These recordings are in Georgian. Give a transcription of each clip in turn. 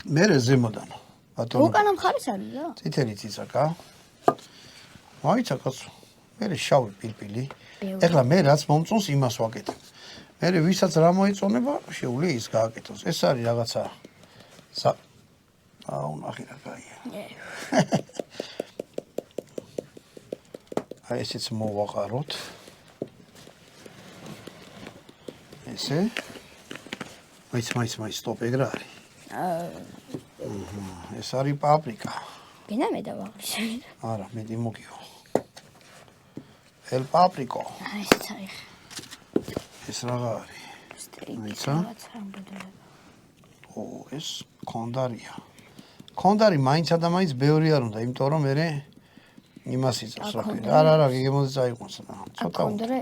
მერე ზემოდან. ბატონო. უკანა მხარეს არის რა? წითელი ციცაკა. მაიცა კაცო. მერე შავი პილპილი. ეხლა მე რაც მომწონს იმას ვაკეთებ. მერე ვისაც რა მოიწონება, შეუძლია ის გააკეთოს. ეს არის რაღაცა ნახე რა კაია. აი ესეც მოვაყაროთ. ესე. მაიც სტოპ ეგრა არის. ეს არის პაპრიკა. ბინა მე დავაღრიშე. არა, მე დიმოგიო. ელ პაპრიკო. აი ეს არის. ეს რა არის? მაიცა. ეს კონდარია. კონდარი მაინც და მაინც ბევრი არ უნდა, იმიტომ რომ მე იმას იწევს რა ქვია. არა, გიგემოდი წაიყვანს რა. ცოტა. კონდრე.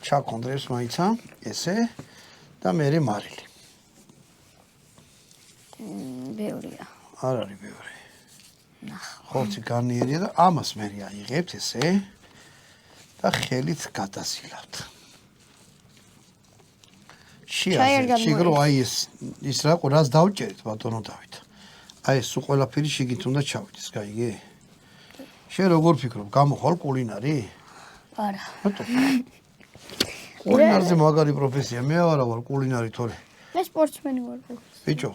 ჩაკონდრებს მაიცა, ესე და მე მარილი. ბევრია. არ არის ბევრი. ხორცი განიერია და ამას მე აიღებთ ესე და ხელით გადასილავთ. შეგრო აი ეს რა ყურას დავჭერით ბატონო დავით. აი ეს სულ ყველაფერი შიგით უნდა ჩავიდეს, გაიგე? შენ როგორ ფიქრობ, გამოხვალ კულინარი? არა. კულინარზე მაგარი პროფესია, მე არა ვარ კულინარი თორე. მე სპორტსმენი ვარ. ბიჭო.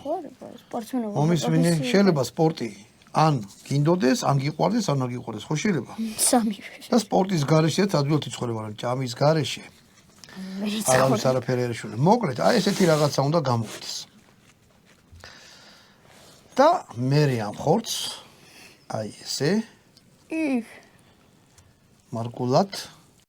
სპორტსმენი ვარ. მომისმინე, შეიძლება სპორტი ან გინდოდეს, ან გიყვარდეს, ან არ გიყვარდეს, ხო შეიძლება? სამი. და სპორტის გარეშეც ადვილად იცხოვრება, მაგრამ ჭამის გარეშე არავის არაფერი არ ეშულა. მოკლედ, აი ესეთი რაღაცა უნდა გამოვიდეს. და მე ამ ხორცს აი ესე მარკულად